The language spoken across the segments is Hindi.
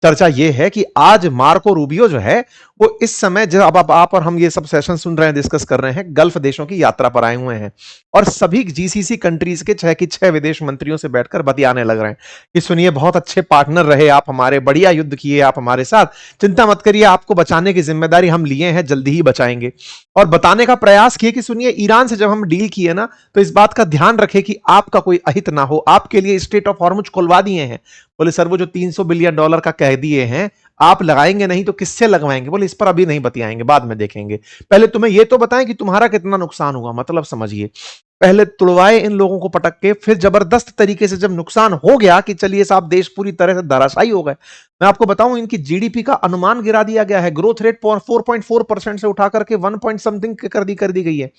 चर्चा ये है कि आज मार्को रूबियो जो है वो इस समय जब अब आप और हम ये सब सेशन सुन रहे हैं, डिस्कस कर रहे हैं, गल्फ देशों की यात्रा पर आए हुए हैं और सभी जीसीसी कंट्रीज के 6 की 6 विदेश मंत्रियों से बैठकर बतियाने लग रहे हैं कि सुनिए, बहुत अच्छे पार्टनर रहे आप हमारे, बढ़िया युद्ध किए आप हमारे साथ, चिंता मत करिए, आपको बचाने की जिम्मेदारी हम लिए हैं, जल्दी ही बचाएंगे। और बताने का प्रयास किए कि सुनिए, ईरान से जब हम डील किए ना तो इस बात का ध्यान रखें कि आपका कोई अहित ना हो, आपके लिए स्ट्रेट ऑफ हॉर्मुज खुलवा दिए हैं। बोले सर, वो जो $300 बिलियन का कह दिए हैं, आप लगाएंगे नहीं तो किससे लगवाएंगे? बोले इस पर अभी नहीं बतियाएंगे, बाद में देखेंगे, पहले तुम्हें यह तो बताएं कि तुम्हारा कितना नुकसान हुआ। मतलब समझिए, पहले तुड़वाए इन लोगों को पटक के, फिर जबरदस्त तरीके से जब नुकसान हो गया कि चलिए साहब देश पूरी तरह से धराशायी हो गए। मैं आपको बताऊं, इनकी जीडीपी का अनुमान गिरा दिया गया है, ग्रोथ रेट 4.4% से उठा करके 1 पॉइंट समथिंग कर दी गई है।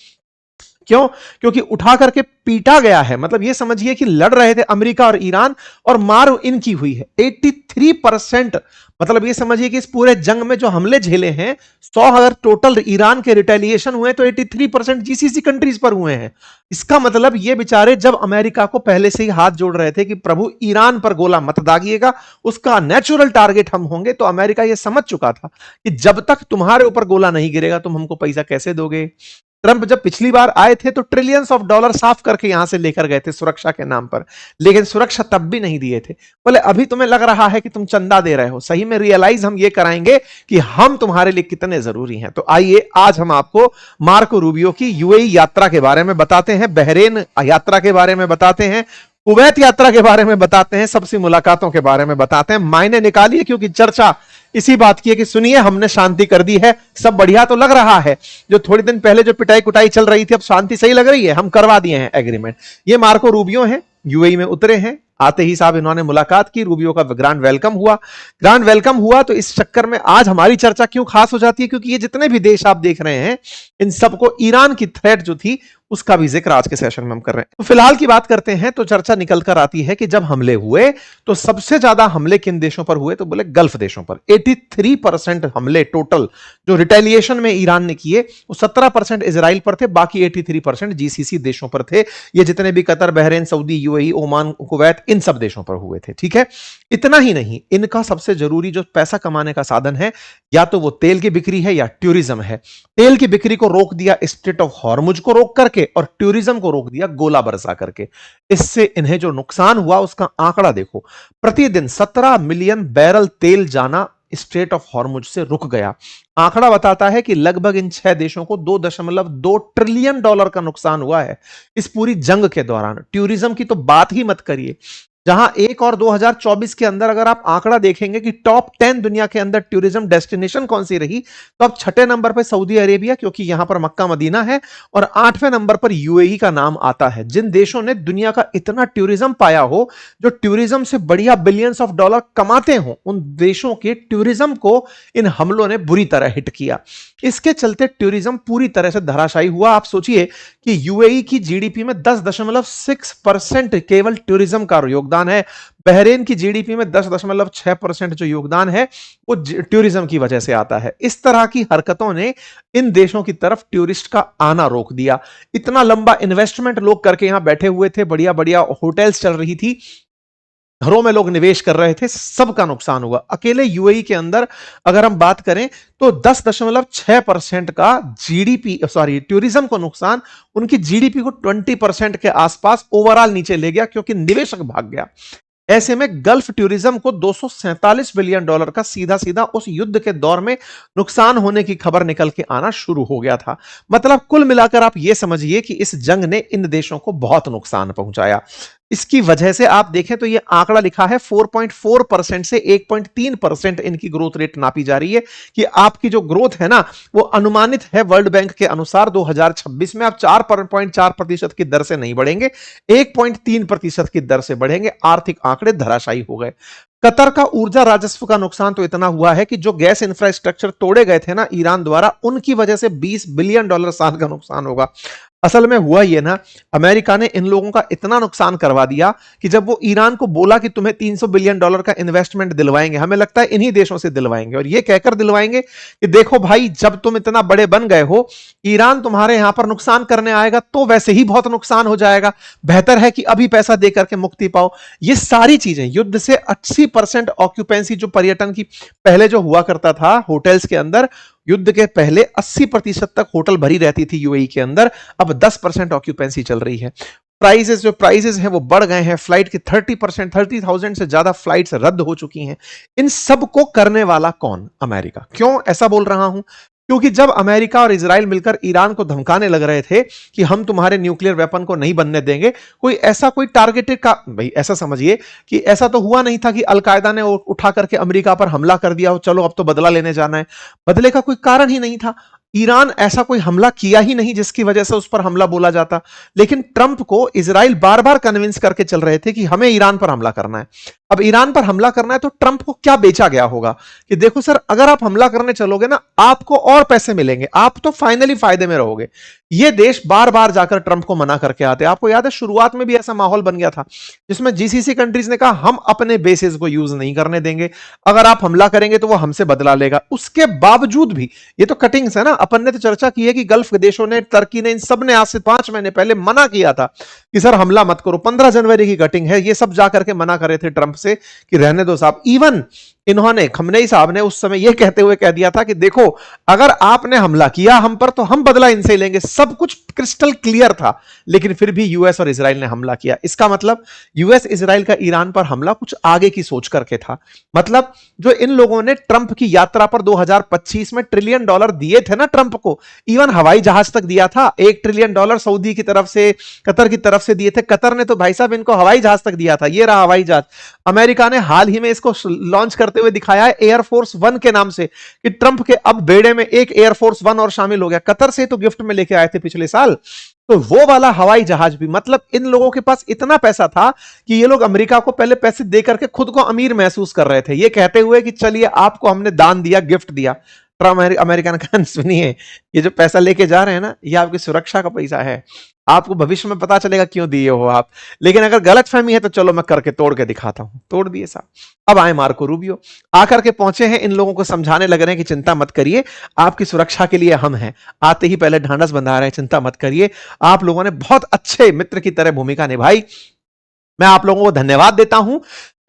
क्यों? क्योंकि उठा करके पीटा गया है। मतलब ये समझिए कि लड़ रहे थे अमेरिका और ईरान और मार इनकी हुई है 83%। मतलब ये समझिए कि इस पूरे जंग में जो हमले झेले हैं, 100 अगर टोटल ईरान के रिटेलिएशन हुए तो 83% जीसीसी कंट्रीज पर हुए हैं। इसका मतलब ये बेचारे जब अमेरिका को पहले से ही हाथ जोड़ रहे थे कि प्रभु ईरान पर गोला मत दागिएगा, उसका नेचुरल टारगेट हम होंगे, तो अमेरिका ये समझ चुका था कि जब तक तुम्हारे ऊपर गोला नहीं गिरेगा तुम हमको पैसा कैसे दोगे। ट्रंप जब पिछली बार आए थे तो ट्रिलियंस ऑफ डॉलर साफ करके यहां से लेकर गए थे सुरक्षा के नाम पर, लेकिन सुरक्षा तब भी नहीं दिए थे। बोले अभी तुम्हें लग रहा है कि तुम चंदा दे रहे हो, सही में रियलाइज हम ये कराएंगे कि हम तुम्हारे लिए कितने जरूरी हैं। तो आइए आज हम आपको मार्को रूबियो की यूएई यात्रा के बारे में बताते हैं, बहरेन यात्रा के बारे में बताते हैं, कुवैत यात्रा के बारे में बताते हैं, सबसे मुलाकातों के बारे में बताते हैं। मायने निकालिए, क्योंकि चर्चा इसी बात की है कि सुनिए, हमने शांति कर दी है, सब बढ़िया तो लग रहा है, जो थोड़ी दिन पहले जो पिटाई कुटाई चल रही थी अब शांति सही लग रही है, हम करवा दिए हैं एग्रीमेंट। ये मार्को रूबियो हैं, यूएई में उतरे हैं, आते ही साहब इन्होंने मुलाकात की, रूबियो का ग्रैंड वेलकम हुआ। ग्रैंड वेलकम हुआ तो इस चक्कर में आज हमारी चर्चा क्यों खास हो जाती है, क्योंकि ये जितने भी देश आप देख रहे हैं इन सबको ईरान की थ्रेट जो थी उसका भी जिक्र आज के सेशन में हम कर रहे हैं। तो फिलहाल की बात करते हैं तो चर्चा निकल कर आती है कि जब हमले हुए तो सबसे ज्यादा हमले किन देशों पर हुए, तो बोले गल्फ देशों पर। 83% हमले टोटल जो रिटेलिएशन में ईरान ने किए, वो 17% इजराइल पर थे, बाकी 83% जीसीसी देशों पर थे। ये जितने भी Qatar, Bahrain, Saudi, UAE, Oman, Kuwait, इन सब देशों पर हुए थे। ठीक है, इतना ही नहीं, इनका सबसे जरूरी जो पैसा कमाने का साधन है, या तो वो तेल की बिक्री है या टूरिज्म है। तेल की बिक्री को रोक दिया स्ट्रेट ऑफ हॉर्मुज को रोक करके, और टूरिज्म को रोक दिया गोला बरसा करके। इससे इन्हें जो नुकसान हुआ उसका आंकड़ा देखो, प्रतिदिन 17 मिलियन बैरल तेल जाना स्ट्रेट ऑफ हॉर्मुज से रुक गया। आंकड़ा बताता है कि लगभग इन 6 देशों को $2.2 ट्रिलियन का नुकसान हुआ है इस पूरी जंग के दौरान। टूरिज्म की तो बात ही मत करिए, जहां 1 और 2024 के अंदर अगर आप आंकड़ा देखेंगे कि टॉप 10 दुनिया के अंदर टूरिज्म डेस्टिनेशन कौन सी रही, तो अब 6ठे नंबर पर सऊदी अरेबिया, क्योंकि यहां पर मक्का मदीना है, और 8वें नंबर पर यूएई का नाम आता है। जिन देशों ने दुनिया का इतना टूरिज्म पाया हो, जो टूरिज्म से बढ़िया बिलियंस ऑफ डॉलर कमाते हो, उन देशों के टूरिज्म को इन हमलों ने बुरी तरह हिट किया। इसके चलते टूरिज्म पूरी तरह से धराशायी हुआ। आप सोचिए कि यूएई की जीडीपी में 10.6% केवल टूरिज्म का योगदान है। बहरेन की जीडीपी में 10.6% जो योगदान है वो टूरिज्म की वजह से आता है। इस तरह की हरकतों ने इन देशों की तरफ टूरिस्ट का आना रोक दिया। इतना लंबा इन्वेस्टमेंट लोग करके यहां बैठे हुए थे, बढ़िया बढ़िया होटल्स चल रही थी, घरों में लोग निवेश कर रहे थे, सबका नुकसान हुआ। अकेले यूएई के अंदर अगर हम बात करें तो 10.6% का जीडीपी, सॉरी, टूरिज्म को नुकसान उनकी जीडीपी को 20% के आसपास ओवरऑल नीचे ले गया, क्योंकि निवेशक भाग गया। ऐसे में गल्फ टूरिज्म को $247 बिलियन का सीधा सीधा उस युद्ध के दौर में नुकसान होने की खबर निकल के आना शुरू हो गया था। मतलब कुल मिलाकर आप यह समझिए कि इस जंग ने इन देशों को बहुत नुकसान पहुंचाया। इसकी वजह से आप देखें तो यह आंकड़ा लिखा है 4.4% से 1.3% इनकी ग्रोथ रेट नापी जा रही है, कि आपकी जो ग्रोथ है ना वो अनुमानित है वर्ल्ड बैंक के अनुसार 2026 में आप 4.4% की दर से नहीं बढ़ेंगे, 1.3% की दर से बढ़ेंगे। आर्थिक आंकड़े धराशायी हो गए। कतर का ऊर्जा राजस्व का नुकसान तो इतना हुआ है कि जो गैस इंफ्रास्ट्रक्चर तोड़े गए थे ना ईरान द्वारा, उनकी वजह से $20 बिलियन साल का नुकसान होगा। असल में हुआ ये ना, अमेरिका ने इन लोगों का इतना नुकसान करवा दिया कि जब वो ईरान को बोला कि तुम्हें $300 बिलियन का इन्वेस्टमेंट दिलवाएंगे, हमें लगता है इन्हीं देशों से दिलवाएंगे, और ये कहकर दिलवाएंगे कि देखो भाई, जब तुम इतना बड़े बन गए हो, ईरान तुम्हारे यहां पर नुकसान करने आएगा तो वैसे ही बहुत नुकसान हो जाएगा, बेहतर है कि अभी पैसा देकर के मुक्ति पाओ। ये सारी चीजें, युद्ध से 80% ऑक्यूपेंसी जो पर्यटन की पहले जो हुआ करता था होटल्स के अंदर, युद्ध के पहले 80% तक होटल भरी रहती थी यूएई के अंदर, अब 10% ऑक्यूपेंसी चल रही है। प्राइजेस हैं वो बढ़ गए हैं, फ्लाइट की 30%, 30,000 से ज्यादा फ्लाइट्स रद्द हो चुकी हैं। इन सब को करने वाला कौन? अमेरिका। क्यों ऐसा बोल रहा हूं? क्योंकि जब अमेरिका और इजराइल मिलकर ईरान को धमकाने लग रहे थे कि हम तुम्हारे न्यूक्लियर वेपन को नहीं बनने देंगे, कोई टारगेटेड का, भाई ऐसा समझिए कि ऐसा तो हुआ नहीं था कि अलकायदा ने उठा करके अमेरिका पर हमला कर दिया हो, चलो अब तो बदला लेने जाना है। बदले का कोई कारण ही नहीं था। ईरान ऐसा कोई हमला किया ही नहीं जिसकी वजह से उस पर हमला बोला जाता। लेकिन ट्रंप को इजराइल बार बार कन्विंस करके चल रहे थे कि हमें ईरान पर हमला करना है। अब ईरान पर हमला करना है तो ट्रंप को क्या बेचा गया होगा कि देखो सर, अगर आप हमला करने चलोगे ना, आपको और पैसे मिलेंगे, आप तो फाइनली फायदे में रहोगे। ये देश बार बार जाकर ट्रंप को मना करके आते। आपको याद है शुरुआत में भी ऐसा माहौल बन गया था जिसमें जीसीसी कंट्रीज ने कहा हम अपने बेसिस को यूज नहीं करने देंगे, अगर आप हमला करेंगे तो वो हमसे बदला लेगा। उसके बावजूद भी, ये तो कटिंग्स है ना, अपन ने तो चर्चा की है कि गल्फ देशों ने, टर्की ने, इन सब ने आज से 5 महीने पहले मना किया था कि सर हमला मत करो। 15 जनवरी की कटिंग है, ये सब जाकर के मना करे थे ट्रंप से कि रहने दो साहब। इवन इन्होंने, खमनेई साहब ने उस समय यह कहते हुए कह दिया था कि देखो, अगर आपने हमला किया हम पर तो हम बदला इनसे लेंगे। सब कुछ क्रिस्टल क्लियर था, लेकिन फिर भी यूएस और इजराइल ने हमला किया। इसका मतलब यूएस इजराइल का ईरान पर हमला कुछ आगे की सोच करके था। मतलब जो इन लोगों ने ट्रंप की यात्रा पर 2025 में $1 ट्रिलियन दिए थे ना ट्रंप को, इवन हवाई जहाज तक दिया था। $1 ट्रिलियन सऊदी की तरफ से, कतर की तरफ से दिए थे। कतर ने तो भाई साहब इनको हवाई जहाज तक दिया था, ये रहा हवाई जहाज। अमेरिका ने हाल ही में इसको लॉन्च करते हुए दिखाया है एयरफोर्स 1 के नाम से, कि ट्रंप के अब बेड़े में एक एयरफोर्स 1 और शामिल हो गया। कतर से तो गिफ्ट में लेके आए थे पिछले साल, तो वो वाला हवाई जहाज भी। मतलब इन लोगों के पास इतना पैसा था कि ये लोग अमेरिका को पहले पैसे दे करके खुद को अमीर महसूस कर रहे थे, ये कहते हुए कि चलिए आपको हमने दान दिया, गिफ्ट दिया। ट्रंप अमेरिका ने कहा सुनिए, ये जो पैसा लेके जा रहे हैं ना, ये आपकी सुरक्षा का पैसा है, आपको भविष्य में पता चलेगा क्यों दिए हो आप, लेकिन अगर गलत फहमी है तो चलो मैं करके तोड़ के दिखाता हूं। तोड़ दिए साहब। अब आए मार्को रूबियो, आकर के पहुंचे हैं, इन लोगों को समझाने लग रहे हैं कि चिंता मत करिए, आपकी सुरक्षा के लिए हम हैं। आते ही पहले ढांढस बंधा रहे हैं, चिंता मत करिए, आप लोगों ने बहुत अच्छे मित्र की तरह भूमिका निभाई, मैं आप लोगों को धन्यवाद देता हूं।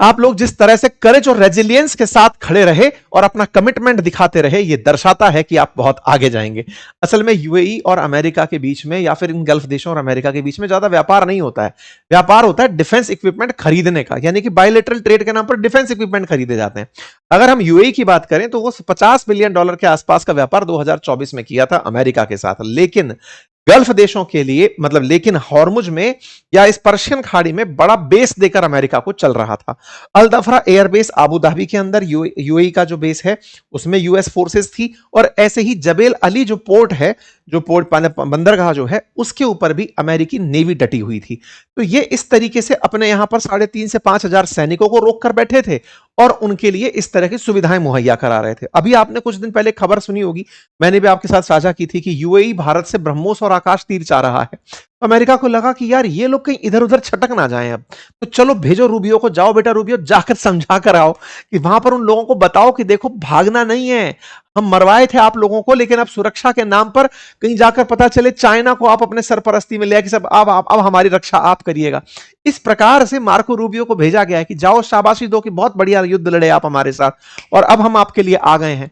आप लोग जिस तरह से करेज और रेजिलियंस के साथ खड़े रहे और अपना कमिटमेंट दिखाते रहे, यह दर्शाता है कि आप बहुत आगे जाएंगे। असल में यूएई और अमेरिका के बीच में, या फिर इन गल्फ देशों और अमेरिका के बीच में ज्यादा व्यापार नहीं होता है। व्यापार होता है डिफेंस इक्विपमेंट खरीदने का, यानी कि बायलैटरल ट्रेड के नाम पर डिफेंस इक्विपमेंट खरीदे जाते हैं। अगर हम यूएई की बात करें तो वो $50 बिलियन के आसपास का व्यापार 2024 में किया था अमेरिका के साथ। लेकिन गल्फ देशों के लिए, मतलब लेकिन हॉर्मुज में या इस पर्शियन खाड़ी में बड़ा बेस देकर अमेरिका को चल रहा था। अल दफरा एयरबेस आबू धाबी के अंदर यूएई का जो बेस है उसमें यूएस फोर्सेस थी, और ऐसे ही जबेल अली जो पोर्ट है, जो पोर्ट बंदरगाह जो है, उसके ऊपर भी अमेरिकी नेवी डटी हुई थी। तो ये इस तरीके से अपने यहां पर 3,500 से 5,000 सैनिकों को रोक कर बैठे थे और उनके लिए इस तरह की सुविधाएं मुहैया करा रहे थे। अभी आपने कुछ दिन पहले खबर सुनी होगी, मैंने भी आपके साथ साझा की थी कि यूएई भारत से ब्रह्मोस और आकाश तीर चाह रहा है। अमेरिका को लगा कि यार ये लोग कहीं इधर उधर छटक ना जाएं, अब तो चलो भेजो रूबियो को, जाओ बेटा रूबियो, जाकर समझा कर आओ कि वहां पर उन लोगों को बताओ कि देखो भागना नहीं है, हम मरवाए थे आप लोगों को, लेकिन अब सुरक्षा के नाम पर कहीं जाकर पता चले चाइना को आप अपने सरपरस्ती में ले कि सब अब हमारी रक्षा आप करिएगा। इस प्रकार से मार्को रूबियो को भेजा गया है कि जाओ शाबाशी दो कि बहुत बढ़िया युद्ध लड़े आप हमारे साथ, और अब हम आपके लिए आ गए हैं।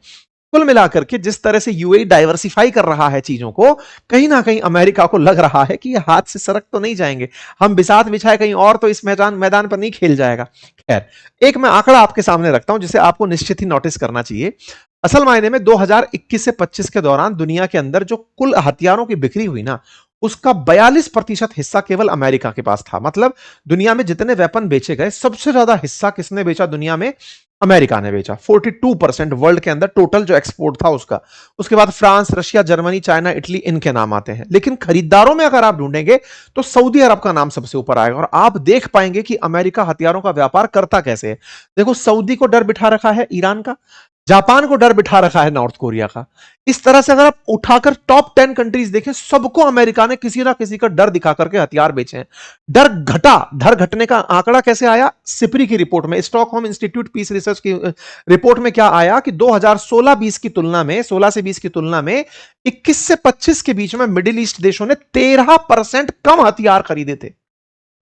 कुल मिलाकर के जिस तरह से यूएई डाइवर्सिफाई कर रहा है चीजों को, कहीं ना कहीं अमेरिका को लग रहा है कि ये हाथ से सरक तो नहीं जाएंगे, हम बिसात बिछाए कहीं और तो इस मैदान पर नहीं खेल जाएगा। खैर, एक मैं आंकड़ा आपके सामने रखता हूं जिसे आपको निश्चित ही नोटिस करना चाहिए। असल मायने में 2021 से 25 के दौरान दुनिया के अंदर जो कुल हथियारों की बिक्री हुई ना, उसका 42% हिस्सा केवल अमेरिका के पास था। मतलब दुनिया में जितने वेपन बेचे गए, सबसे ज्यादा हिस्सा किसने बेचा दुनिया में? अमेरिका ने बेचा। 42% वर्ल्ड के अंदर टोटल जो एक्सपोर्ट था उसका। उसके बाद France, Russia, Germany, China, Italy, इनके नाम आते हैं। लेकिन खरीदारों में अगर आप ढूंढेंगे तो सऊदी अरब का नाम सबसे ऊपर आएगा, और आप देख पाएंगे कि अमेरिका हथियारों का व्यापार करता कैसे है। देखो, सऊदी को डर बिठा रखा है ईरान का, जापान को डर बिठा रखा है नॉर्थ कोरिया का। इस तरह से अगर आप उठाकर टॉप 10 कंट्रीज देखें, सबको अमेरिका ने किसी ना किसी का डर दिखा करके हथियार बेचे हैं। डर घटने का आंकड़ा कैसे आया? सिपरी की रिपोर्ट में, स्टॉकहोम इंस्टीट्यूट पीस रिसर्च की रिपोर्ट में क्या आया कि 2016-20 की तुलना में, 16 से 20 की तुलना में 21 से 25 के बीच में मिडिल ईस्ट देशों ने 13% कम हथियार खरीदे थे।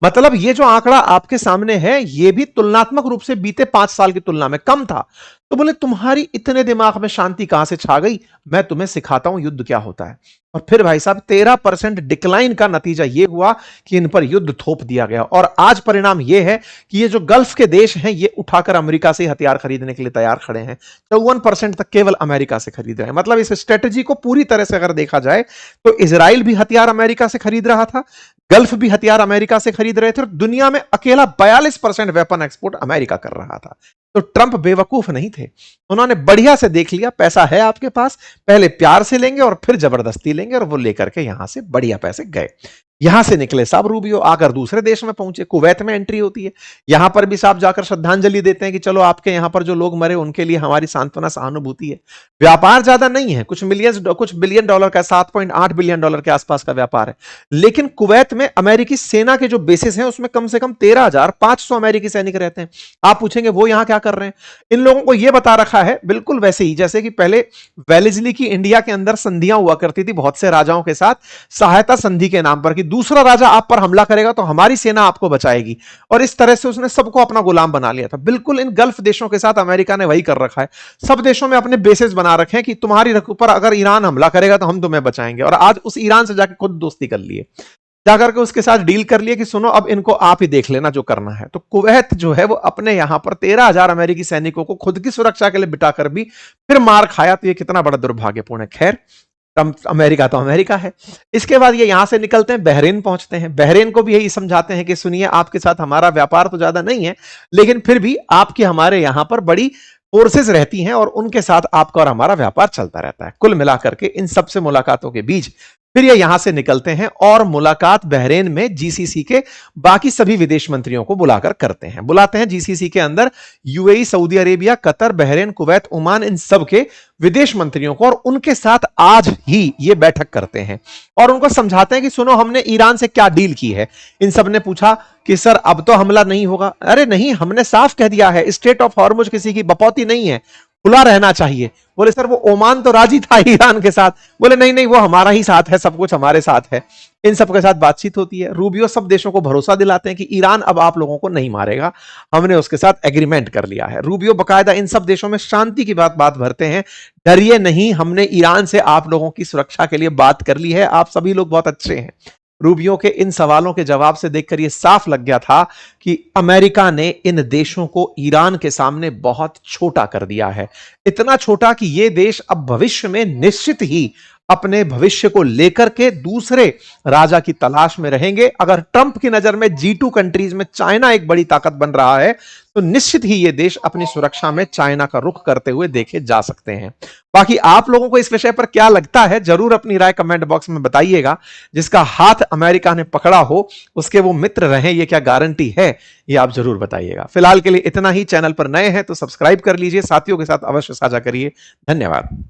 मतलब ये जो आंकड़ा आपके सामने है, ये भी तुलनात्मक रूप से बीते 5 साल की तुलना में कम था। तो बोले तुम्हारी इतने दिमाग में शांति कहां से छा गई? मैं तुम्हें सिखाता हूं युद्ध क्या होता है। और फिर भाई साहब 13% डिक्लाइन का नतीजा यह हुआ कि इन पर युद्ध थोप दिया गया। और आज परिणाम यह है कि ये जो गल्फ के देश हैं, ये उठाकर अमेरिका से हथियार खरीदने के लिए तैयार खड़े हैं। 54% तक केवल अमेरिका से खरीद रहे हैं। मतलब इस स्ट्रेटेजी को पूरी तरह से अगर देखा जाए तो इजराइल भी हथियार अमेरिका से खरीद रहा था, गल्फ भी हथियार अमेरिका से खरीद रहे थे, और दुनिया में अकेला 42% वेपन एक्सपोर्ट अमेरिका कर रहा था। तो ट्रंप बेवकूफ नहीं थे, उन्होंने बढ़िया से देख लिया, पैसा है आपके पास, पहले प्यार से लेंगे और फिर जबरदस्ती लेंगे, और वो लेकर के यहां से बढ़िया पैसे गए। यहां से निकले साहब रूबियो, आकर दूसरे देश में पहुंचे, कुवैत में एंट्री होती है। यहां पर भी साहब जाकर श्रद्धांजलि देते हैं कि चलो आपके यहां पर जो लोग मरे उनके लिए हमारी सांत्वना सहानुभूति है। व्यापार ज्यादा नहीं है, कुछ बिलियन डॉलर का, 7.8 बिलियन डॉलर के आसपास का व्यापार है। लेकिन कुवैत में अमेरिकी सेना के जो बेसिस हैं उसमें कम से कम 13,500 अमेरिकी सैनिक रहते हैं। आप पूछेंगे वो यहां क्या कर रहे हैं? इन लोगों को यह बता रखा है बिल्कुल वैसे ही जैसे कि पहले वेलेस्ली की इंडिया के अंदर संधियां हुआ करती थी बहुत से राजाओं के साथ, सहायता संधि के नाम पर, कि दूसरा राजा आप पर हमला करेगा तो हमारी सेना आपको बचाएगी। और इस तरह से उसने सबको अपना गुलाम बना लिया था। बिल्कुल इन गल्फ देशों के साथ अमेरिका ने वही कर रखा है। सब देशों में अपने बेसेस बना रखे हैं कि तुम्हारी ऊपर अगर ईरान हमला करेगा तो हम तुम्हें बचाएंगे। और आज उस ईरान से जाकर खुद दोस्ती कर लिए, जाकर के उसके साथ डील कर लिए कि सुनो अब इनको आप ही देख लेना जो करना है। तो कुवैत जो है वो अपने यहां पर 13,000 अमेरिकी सैनिकों को खुद की सुरक्षा के लिए बिठाकर भी फिर मार खाया। तो ये कितना बड़ा दुर्भाग्यपूर्ण है। खैर, अमेरिका तो अमेरिका है। इसके बाद ये यहां से निकलते हैं, बहरीन पहुंचते हैं। बहरीन को भी यही समझाते हैं कि सुनिए, आपके साथ हमारा व्यापार तो ज्यादा नहीं है, लेकिन फिर भी आपकी हमारे यहां पर बड़ी फोर्सेस रहती हैं और उनके साथ आपका और हमारा व्यापार चलता रहता है। कुल मिलाकर के इन सबसे मुलाकातों के बीच फिर ये यहां से निकलते हैं और मुलाकात बहरीन में जीसीसी के बाकी सभी विदेश मंत्रियों को बुलाकर करते हैं। बुलाते हैं जीसीसी के अंदर UAE, Saudi Arabia, Qatar, Bahrain, Kuwait, Oman, इन सब के विदेश मंत्रियों को, और उनके साथ आज ही ये बैठक करते हैं और उनको समझाते हैं कि सुनो, हमने ईरान से क्या डील की है। इन सब ने पूछा कि सर अब तो हमला नहीं होगा। अरे नहीं, हमने साफ कह दिया है, स्टेट ऑफ हॉर्मुज किसी की बपौती नहीं है, खुला रहना चाहिए। बोले सर वो ओमान तो राजी था ईरान के साथ। बोले नहीं नहीं, वो हमारा ही साथ है, सब कुछ हमारे साथ है। इन सब के साथ बातचीत होती है। रूबियो सब देशों को भरोसा दिलाते हैं कि ईरान अब आप लोगों को नहीं मारेगा, हमने उसके साथ एग्रीमेंट कर लिया है। रूबियो बकायदा इन सब देशों में शांति की बात भरते हैं, डरिए नहीं, हमने ईरान से आप लोगों की सुरक्षा के लिए बात कर ली है, आप सभी लोग बहुत अच्छे हैं। रूबियो के इन सवालों के जवाब से देखकर यह साफ लग गया था कि अमेरिका ने इन देशों को ईरान के सामने बहुत छोटा कर दिया है। इतना छोटा कि ये देश अब भविष्य में निश्चित ही अपने भविष्य को लेकर के दूसरे राजा की तलाश में रहेंगे। अगर ट्रंप की नजर में G2 कंट्रीज में चाइना एक बड़ी ताकत बन रहा है, तो निश्चित ही ये देश अपनी सुरक्षा में चाइना का रुख करते हुए देखे जा सकते हैं। बाकी आप लोगों को इस विषय पर क्या लगता है, जरूर अपनी राय कमेंट बॉक्स में बताइएगा। जिसका हाथ अमेरिका ने पकड़ा हो उसके वो मित्र रहें, ये क्या गारंटी है, ये आप जरूर बताइएगा। फिलहाल के लिए इतना ही। चैनल पर नए हैं तो सब्सक्राइब कर लीजिए, साथियों के साथ अवश्य साझा करिए। धन्यवाद।